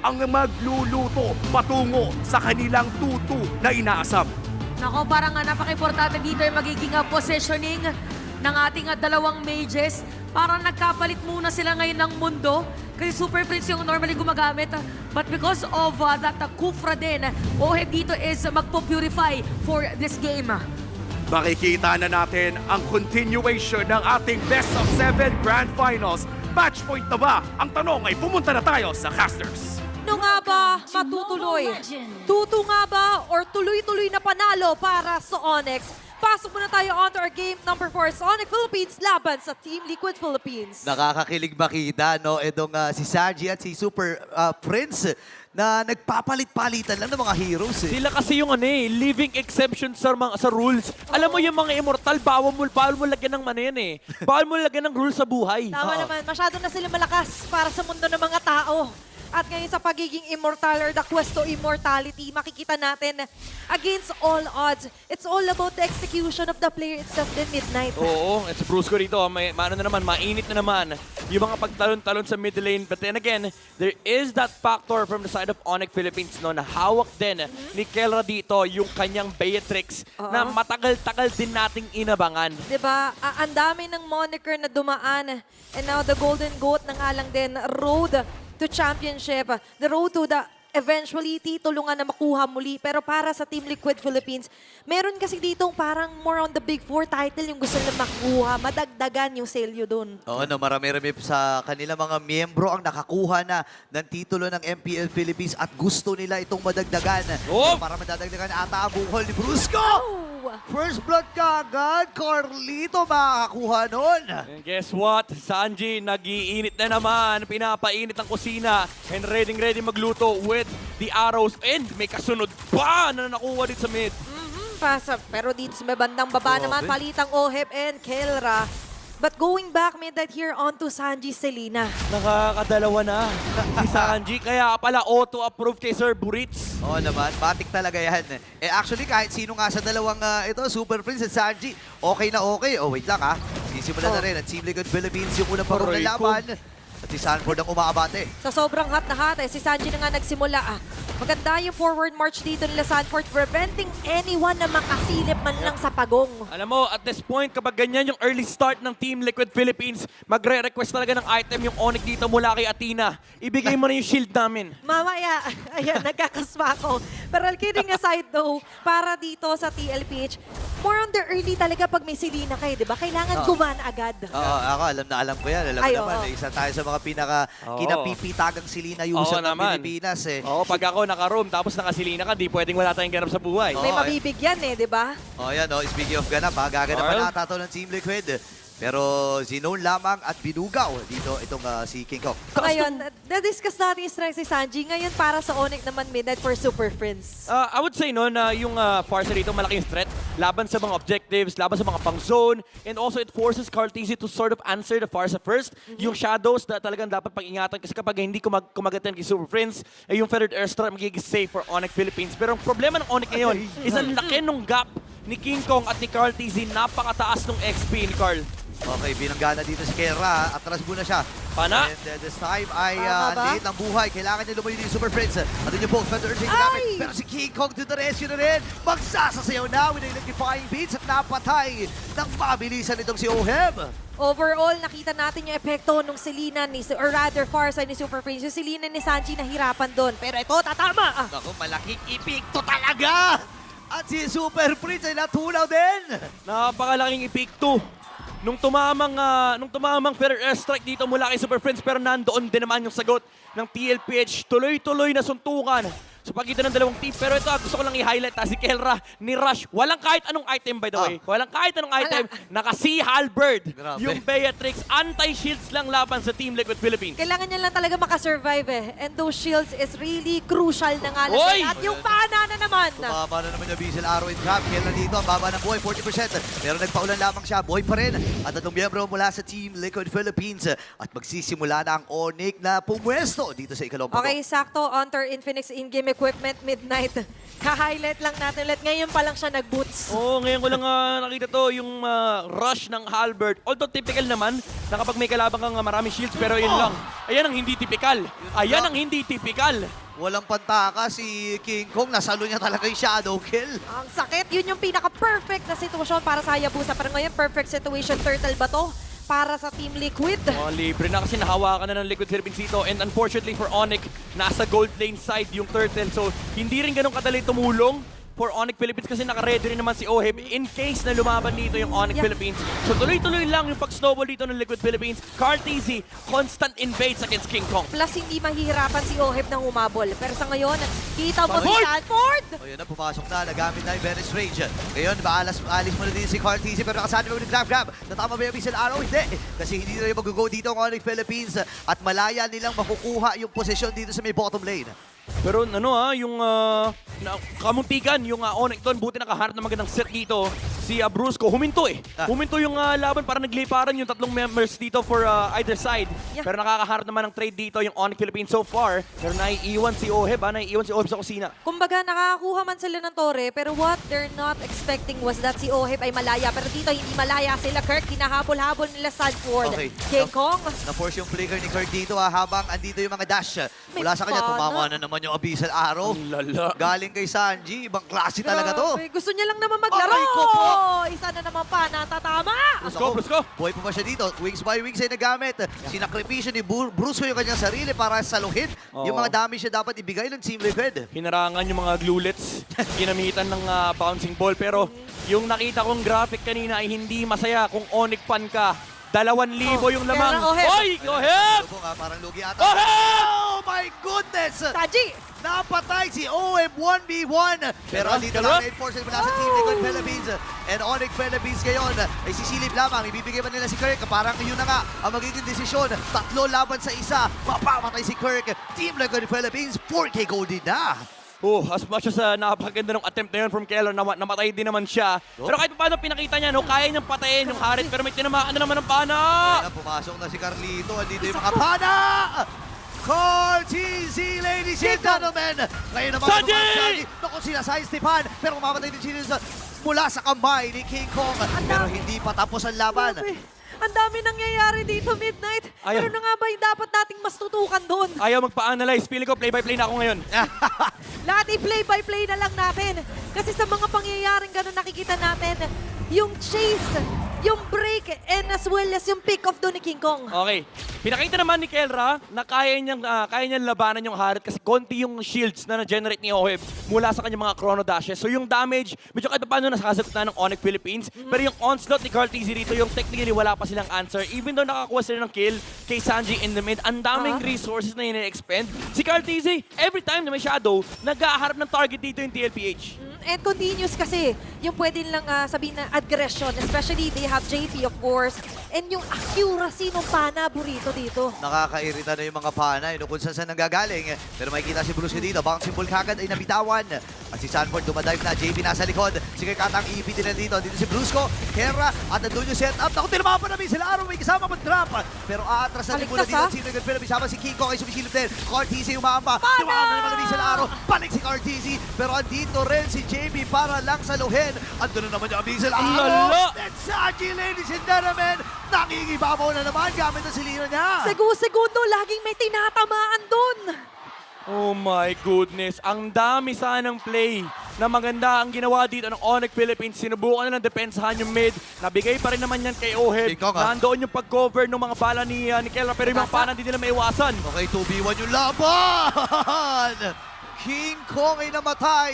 ang magluluto patungo sa kanilang tutu na inaasam. Nako, parang napaka-importante dito yung magiging positioning ng ating dalawang mages. Parang nagkapalit muna sila ngayon ng mundo. Kasi Super Prince yung normally gumagamit. But because of that Kufra din, Oheb dito is magpo-purify for this game. Makikita na natin ang continuation ng ating Best of 7 Grand Finals. Match point na ba? Ang tanong ay pumunta na tayo sa casters. Ano nga ba matutuloy? Tutu nga ba or tuloy-tuloy na panalo para sa Onyx? Pasok muna tayo on to our game number 4 sa Onyx Philippines laban sa Team Liquid Philippines. Nakakakilig makita, no? Itong si Sanji at si Super Prince na nagpapalit-palitan lang ng mga heroes. Sila kasi yung living exception sa rules. Alam mo yung mga immortal, bawal mo lagyan ng yan eh. Bawal mo lagyan ng rules sa buhay. Tama naman, masyado na sila malakas para sa mundo ng mga tao. At ngayon sa pagiging immortal or the quest to immortality, makikita natin against all odds, it's all about the execution of the player itself din, Midnight. Oo, it's Brusco dito. Mainit na naman yung mga pagtalon-talon sa mid lane. But then again, there is that factor from the side of Onyx Philippines, no, na hawak din ni Kelra dito yung kanyang Beatrix na matagal-tagal din nating inabangan. Diba? Ang dami ng moniker na dumaan. And now the Golden Goat na nga lang din, road to championship, the road to the eventually titulungan na makuha muli. Pero para sa Team Liquid Philippines, meron kasi ditong parang more on the Big Four title yung gusto nila makuha, madagdagan yung selyo dun. Oo, no, marami-rami sa kanila mga miyembro ang nakakuha na ng titulo ng MPL Philippines at gusto nila itong madagdagan. Oh! Para madadagdagan ata ang buhol ni Brusco! Oh! First blood kagad, Carlito makakakuha nun. And guess what? Sanji, nag-iinit na naman. Pinapainit ang kusina. And ready magluto with the arrows. And may kasunod pa na nakuha dito sa mid. Pero dito sa may bandang baba naman, palitang Oheb and Kelra. But going back, Midnight here on to Sanji Selena. Nakakadalawa na si Sanji. Kaya pala auto-approve kay Sir Buritz. Oo naman, matik talaga yan. Actually, kahit sino nga sa dalawang ito, Super Prince at Sanji, okay na okay. Oh, wait lang Sisimula na rin ang Team Liquid Philippines yung unang parang na laban. At si Sanford ang umaabate. Sa sobrang hot na hot, si Sanji na nga nagsimula. Maganda yung forward march dito nila Sanford, preventing anyone na makasilip man lang sa pagong. Alam mo, at this point, kapag ganyan yung early start ng Team Liquid Philippines, magre-request talaga ng item yung Onyx dito mula kay Athena. Ibigay mo na yung shield namin. Mamaya, ayan, nagkakasma ako. Pero kidding aside though, para dito sa TLPH, more on the early talaga pag may Selena kayo, di ba? Kailangan gumana agad. Oo, ako alam ko yan. Alam mo naman, isa tayo sa mga kinapipitagang Selena user ng Pilipinas. Oo, pag ako naka-room tapos naka-Selena ka, di pwedeng wala tayong ganap sa buhay. May mabibigyan di ba? Yan speaking of ganap, gaganapan ata to ng Team Liquid. Pero Zinon lamang at binugaw dito itong si King Kong. Ngayon, na-discuss natin yung strength si Sanji. Ngayon para sa Onyx naman Midnight for Super Friends. I would say na yung Farsa dito malaking threat laban sa mga objectives, laban sa mga pang-zone, and also it forces Cartesi to sort of answer the Farsa first. Yung shadows na talagang dapat pag-ingatan kasi kapag hindi kumagatan kay Super Friends, yung Feathered Airstrike magiging safe for Onyx Philippines. Pero ang problema ng Onyx ngayon is ang laki nung gap ni King Kong at ni Cartesi. Napakataas nung XP ni Carl. Okay, binanggana dito si Kelra. Atras muna siya. Pana? And this time ay Tama ba? liit ng buhay. Kailangan niya lumayo yung Super Friends. At yun yung both Feather Urging gamit. Pero si King Kong to the rescue na rin. Magsasasayaw na with electrifying beats at napatay ng mabilisan itong si Oheb. Overall, nakita natin yung epekto nung Selena or rather Farsa ni Super Prince. Yung Selena ni Sanji nahirapan doon. Pero ito, tatama! Naku, malaking epekto talaga! At si Super Prince ay natunaw din. Napakalaking epic 2. Nung tumamang Feather Airstrike dito mula kay Super Friends, pero nandoon din naman yung sagot ng TLPH. Tuloy-tuloy na suntukan sa pagitan ng dalawang team. Pero ito, gusto ko lang i-highlight si Kelra ni Rush. Walang kahit anong item, by the way. Walang kahit anong item. Naka-Sea Halberd. Yung Beatrix. Anti-shields lang laban sa Team Liquid Philippines. Kailangan niya lang talaga makasurvive And those shields is really crucial na nga lang. Oy! At yung pana na naman. Tumama na naman yung Diesel Arrow in Trap. Kelra dito, ang baba ng buhay, 40%. Pero nagpaulan lamang siya, buhay pa rin. At tatlong miyembro mula sa Team Liquid Philippines. At magsisimula na ang Onyx na pumwesto dito sa ikalawang Okay, sakto. Onter Infinix in-game equipment, Midnight. Ka-highlight lang natin ulit. Ngayon pa lang siya nag-boots. Oo, ngayon ko lang nakita to, yung rush ng Halberd. Although typical naman, na kapag may kalabang kang maraming shields, pero yun lang. Ayan ang hindi typical. Ayan ang hindi typical. Walang pantaka si King Kong. Nasalo niya talaga yung shadow kill. Ang sakit. Yun yung pinaka-perfect na sitwasyon para sa Hayabusa. Pero ngayon, perfect situation. Turtle ba to? Para sa Team Liquid. Libre na kasi nahawakan na ng Liquid Philippines dito. And unfortunately for Onyx, nasa gold lane side yung Turtle. So, hindi rin ganun kadali tumulong for Onyx Philippines kasi naka-ready rin naman si Oheb in case na lumaban dito yung Onyx Philippines. So, tuloy-tuloy lang yung pag-snowball dito ng Liquid Philippines. Carteezy, constant invades against King Kong. Plus, hindi mahihirapan si Oheb ng humabol. Pero sa ngayon, kita mo si Hoy! Sanford! O yun na, pumasok na. Nagamit na yung Venice Rage. Ngayon, alis mo na din si Carteezy pero nakasali mo yung grab. Natama ba yung Missile Arrow? Hindi. Kasi hindi na rin mag-go dito ang Onyx Philippines at malaya nilang makukuha yung posisyon dito sa may bottom lane. Pero yung kamuntikan, yung Onyx doon, buti nakaharap na magandang set dito. Si Brusco, huminto eh. Huminto yung laban para nagliparan yung tatlong members dito for either side. Yeah. Pero nakakaharap naman ng trade dito yung Onyx Philippines so far. Pero naiiwan si Oheb, naiiwan si Oheb sa kusina. Kumbaga, nakakakuha man sila ng tore, pero what they're not expecting was that si Oheb ay malaya. Pero dito, hindi malaya sila. Kirk, hinahabol-habol nila Sanford. Okay. King Kong, Na-force yung flicker ni Kirk dito habang andito yung mga dash. Mula sa kanya, May tumama pana. na naman yung Abyssal Arrow. Ang lala. Galing kay Sanji. Ibang klase talaga to. grabe. Gusto niya lang naman maglaro. Aray ko po. Isa na naman pa, natatama. Brusco. Buhay pa ba siya dito? Wings by wings ay nagamit. Sinakripisyo ni Brusco yung kanyang sarili para saluhin yung mga damage na dapat ibigay ng Team Liquid. Hinarangan yung mga glulets, ginamitan ng bouncing ball. Pero yung nakita kong graphic kanina ay hindi masaya kung Onyx fan ka. 2,000 yung lamang. Pero Oheb. Oy, Oheb! Ano nga, parang lugi ata. Oheb! Oh my goodness! Saji, Napatay si OM 1v1. Pero dito lang reinforcement mula sa Team Liquid Philippines. And Onyx Philippines ngayon ay sisilip lamang. Ibibigay ba nila si Kirk? Parang yun na nga ang magiging desisyon. 3 laban sa isa. Mapamatay si Kirk. Team Liquid Philippines, 4K gold din na. As much as napakaganda ng attempt na yun from Keller, namatay din naman siya. Pero kahit paano pinakita niya, kaya niyang patayin yung Harit, pero may tinamaan na naman ng pana. Ayan, pumasok na si Carlito. Andito yung mga pana. Carteezy, ladies and gentlemen. Ngayon naman Sanji! Naku, sinasay Stefan. Pero mamatay din siya mula sa kamay ni King Kong. Pero hindi pa tapos ang laban. grabe. Ang dami nangyayari dito, Midnight. Ayaw. Pero na nga ba yung dapat nating mas tutukan doon? Ayaw magpa-analyze. Feeling ko play-by-play na ako ngayon. Lahat i-play-by-play na lang natin. Kasi sa mga pangyayaring ganun nakikita natin, yung chase, yung break, and as well as yung pick-off doon ni King Kong. Okay. Pinakita naman ni Kelra na kaya niyang labanan yung Harit kasi konti yung shields na na-generate ni Oheb mula sa kanyang mga chrono dashes. So yung damage, medyo kahit paano nasasagot na ng Onyx Philippines. Pero yung onslaught ni Carteezy dito, yung technically wala pa silang answer. Even though nakakuha sila ng kill kay Sanji in the mid, ang daming resources na ina-expend. Si Carteezy, every time na may shadow, nag-aharap ng target dito yung TLPH. And continuous kasi yung pwede lang sabihin na aggression, especially they have JP of course, and yung accuracy ng pana burrito dito. Nakakairita na yung mga panay kung saan nanggagaling. Pero makikita si Brusco dito. Bouncing ball kagad ay nabitawan. At si Sanford dumadive na. JP nasa likod. Sige katang EP din na dito. Dito si Brusco. Kera. At nandun yung setup. Naku, tinama pa namin sila araw. May kasama mag-drop. Pero aatras na rin muna dito. Si Liquid Philippines. Sama si Kiko ay sumisilip din. Carteezy umamba. Tumama na naman sila araw. Balik si Carteezy. Pero andito rin si JP para lang saluhin. Andun na naman yung Abyssal Lala! Arrow. And Sanji, ladies and gentlemen, nangingibabaw na naman gamit ang silino niya. Segundo, laging may tinatamaan dun. Oh my goodness. Ang dami sanang play na maganda ang ginawa dito ng Onyx Philippines. Sinubukan na ng depensahan yung mid. Nabigay pa rin naman yan kay Oheb. Ikaw nga. Nandoon yung pag-cover ng mga bala ni Kelra pero yung mga pana hindi nila maiwasan. Okay, 2v1 yung laban! King Kong ay namatay.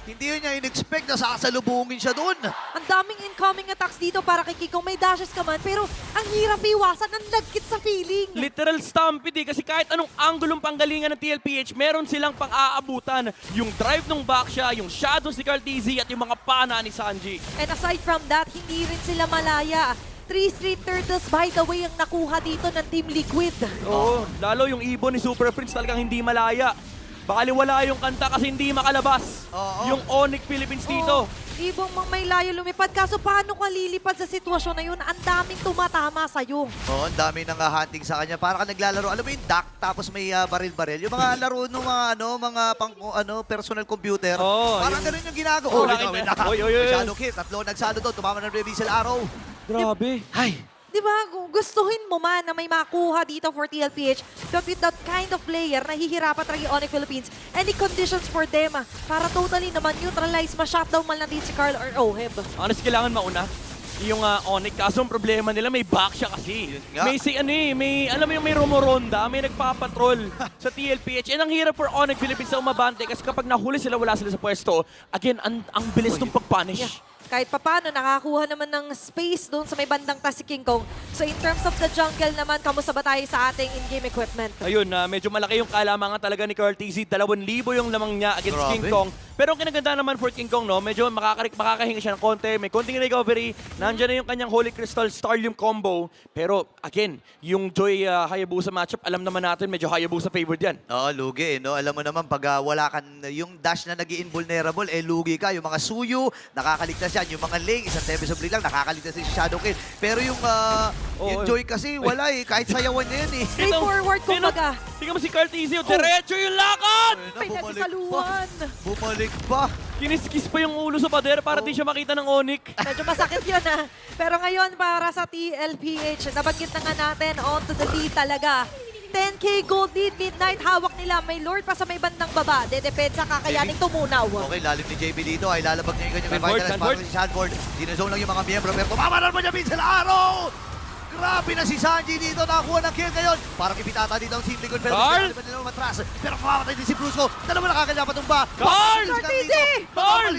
Hindi niya in-expect na sasalubungin siya doon. Ang daming incoming attacks dito para kay Kiko. May dashes ka man, pero ang hirap iwasan, ang lagkit sa feeling. Literal stampede kasi kahit anong anggulong panggalingan ng TLPH, meron silang pang-aabutan. Yung drive ng Baksha, yung shadows ni Carteezy at yung mga pana ni Sanji. And aside from that, hindi rin sila malaya. 3 Street Turtles, by the way, ang nakuha dito ng Team Liquid. Oo, lalo yung ibon ni Super Prince talagang hindi malaya. Baka liwala yung kanta kasi hindi makalabas Oo. yung Onyx Philippines dito. Ibong may layo lumipad. Kaso paano ka lilipad sa sitwasyon na yun? Ang daming tumatama sa'yo. Oo, ang dami nang hunting sa kanya. Para ka naglalaro, alam mo yung duck, tapos may baril-baril. Yung mga laro ng mga pang personal computer. Oo, Parang yung- ganun yung ginagawa. Oo, Wait, bakit- wait, wait. Oy, oy, oy. Shadow Kid, tatlo nagsalo doon. Tumama ng Revisal Arrow. Grabe. Ay, Di ba, gustuhin mo man na may makuha dito for TLPH, but with that kind of player, nahihirapan talaga yung Onyx Philippines. Any conditions for them para totally naman neutralize, ma-shutdown man lang din si Carl or Oheb. Honest, kailangan mauna yung Onyx. Kaso ang problema nila, may back siya kasi. Yun nga. May alam mo yung may rumoronda, may nagpapatrol sa TLPH. And ang hirap for Onyx Philippines sa umabante kasi kapag nahuli sila, wala sila sa pwesto. Again, ang bilis nung pag-punish. Yeah. Kahit papano, nakakuha naman ng space doon sa may bandang taas si King Kong. So in terms of the jungle naman, kamusta ba tayo sa ating in-game equipment? Ayun, medyo malaki yung kalamangan talaga ni Carl TZ. 2,000 yung lamang niya against Grabe. King Kong. Pero ang kinaganda naman for King Kong, no, medyo makakahinga siya ng konti. May konting recovery. Nandiyan na yung kanyang Holy Crystal Starlium combo. Pero again, yung Joy Hayabusa matchup, alam naman natin, medyo Hayabusa favored yan. oo, lugi, no? Alam mo naman, pag wala kan yung dash na nag invulnerable, lugi ka. Yung mga Suyu, nakakaligtas yan. Yung mga Ling, isang Tempest of Blink lang, nakakaligtas si Shadow Kid. Pero yung Oo. Joy kasi, wala eh. Kahit sayawan niya yan eh. Straightforward, kumbaga. Tingnan mo si Carl TZ, diretso yung lakad! Ayun na, May bumalik pa. nagsaluhan. Bumalik pa. Kiniskis pa yung ulo sa pader para di siya makita ng Onyx. Medyo masakit yun Pero ngayon para sa TLPH, nabanggit na nga natin, on to the lead talaga. 10K gold lead, Midnight, hawak nila. May Lord pa sa may bandang baba. Dedepensa, kakayaning tumunaw. Okay, lalim ni JB dito. Ay lalabag niya yung kanyang Sanford, revitalize para Sanford. si Sanford. Dinazone lang yung mga miyembro. Pero tumama na naman niya Vincent Arrow! Grabe na si Sanji dito. Nakakuha ng kill ngayon. Parang ipitata dito ang Team Liquid. Pero Carl! hindi nila matras. Pero mamamatay din si Brusco. Dalawa nakakalapat ng ba. Carl! Carl!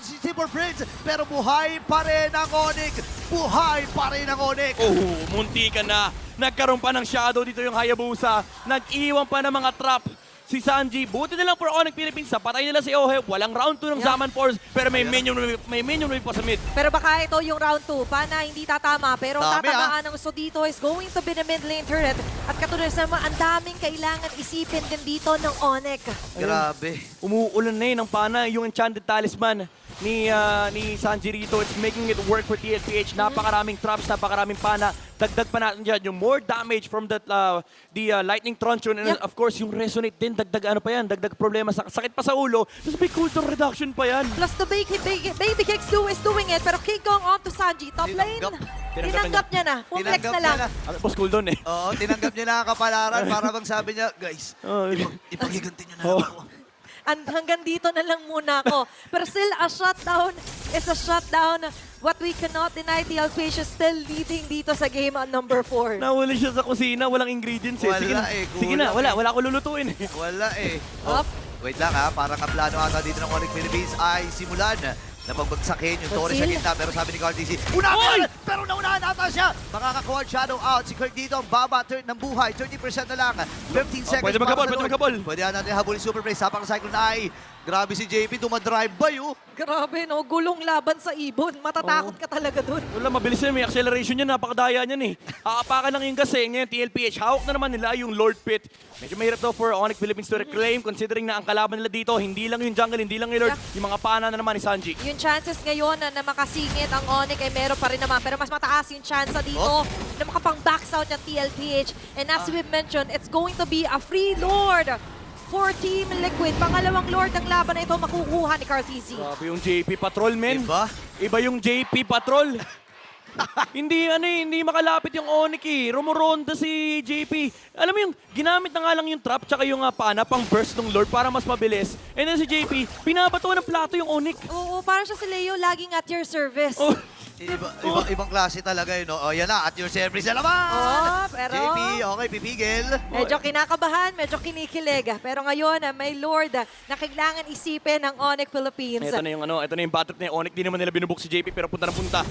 Si Super Prince. Pero buhay pa rin ang Onyx. Buhay pa rin ang Onyx. Oh, munti ka na. Nagkaroon pa ng shadow dito yung Hayabusa. Nag-iwan pa ng mga trap si Sanji. Buti na lang for Onyx Philippines. Patay nila si Oheb. Walang round 2 ng Yeah. Zaman Force. Pero may minion pa sa mid. Pero baka ito yung round 2. Pana, hindi tatama. Pero Dami, tatamaan ng gusto dito is going to be the mid lane turret. At katulad naman, ang daming kailangan isipin din dito ng Onyx. Grabe. Umuulan na ng pana yung Enchanted Talisman ni Sanji rito. It's making it work for TLPH. Napakaraming traps, napakaraming pana. Dagdag pa natin dyan yung more damage from the Lightning Truncheon. And Yep. of course, yung Resonate din, dagdag ano pa yan, dagdag problema, sakit pa sa ulo. Tapos may cooldown reduction pa yan. Plus the Baby Kicks is doing it. Pero King Kong on to Sanji. Top lane. Tinanggap Tinanggap niya na. Pumflex Tinanggap na niya lang. Ah, boss cooldown eh. Oo, tinanggap niya na ang kapalaran para bang sabi niya, guys, Oh, ipagiganti niyo na Oh. ako. Hanggang dito na lang muna ako. Pero still, a shutdown is a shutdown. What we cannot deny, TLPH is still leading dito sa game on number 4. Nahuli siya sa kusina, walang ingredients eh. Wala Sige na, eh, sige na, kulang wala ko lulutuin eh. Wala eh. Up. Wait lang ha, parang ang plano ata dito ng Onyx Philippines ay simulan na pagbagsakin yung Torres sa Conceal. gitna. Pero sabi ni Carl TC, Oy! unahan! Pero naunahan ata siya! Makakakuha shadow out. Si Kirk dito ang baba ng buhay. 30% na lang. 15 seconds pwede para magkabol, sa pwede Lord. magkabol. Pwede natin habulin Super Play. Sapang Cyclone Eye. Grabe si JP, dumadrive by oh. Grabe, no? Gulong laban sa ibon. Matatakot ka talaga dun. Wala, mabilis yan. May acceleration yan. Napakadaya niyan eh. Aapakan lang yung gas eh. Ngayon, TLPH. Hawak na naman nila yung Lord Pit. Medyo mahirap daw for Onyx Philippines to reclaim considering na ang kalaban nila dito, hindi lang yung jungle, hindi lang yung Lord, yung mga pana na naman ni Sanji. Yung chances ngayon na makasingit ang Onyx ay meron pa rin naman. Pero mas mataas yung chance dito na makapang-backs out yung TLPH. And as we've mentioned, it's going to be a free Lord for Team Liquid. Pangalawang Lord ng laban na ito makukuha ni Carl TZ. Grabe yung JP Patrol, men. Diba? Iba yung JP Patrol. hindi makalapit yung Onyx eh. Rumuronda si JP. Alam mo yung, ginamit na nga lang yung trap tsaka yung pana pang burst ng Lord para mas mabilis. And then si JP, pinabato ng plato yung Onyx. Oo, parang siya si Leo laging at your service. Oh. Ibang klase talaga yun. Oh, yan na, at your service na naman! Oh, pero JP, okay, pipigil. medyo kinakabahan, medyo kinikilig. Pero ngayon, may Lord na kailangan isipin ng Onyx Philippines. Ito na yung battle na yung Onyx. Di naman nila binubuk si JP pero punta na punta.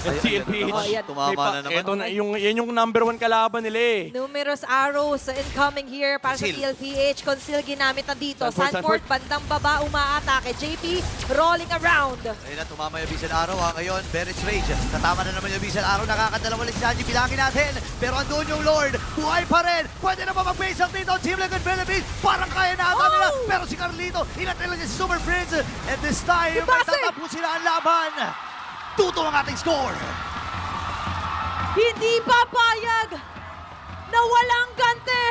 TLPH. Oh, yan. Tumama na naman. Ito na, yan yung number 1 kalaban nila eh. Numerous arrows incoming here para sa Conceal. TLPH. Conceal ginamit na dito. Sanford, Sanford, bandang baba, umaatake. JP, rolling around. Ayun na, tumama yung Abyssal Arrow ngayon. Barrett's Rage. Tatama na naman yung Abyssal Arrow. Nakakadalawa ulit si Sanji. Bilangin natin. Pero andun yung Lord. Buhay pa rin. Pwede na ba mag-face up dito? Team Liquid Philippines. Parang kaya na ata nila. Pero si Carlito, inatila niya si Super Prince. And this time, Yung base. magtatapo sila ang laban. Tuto ang ating score. Hindi papayag na walang gante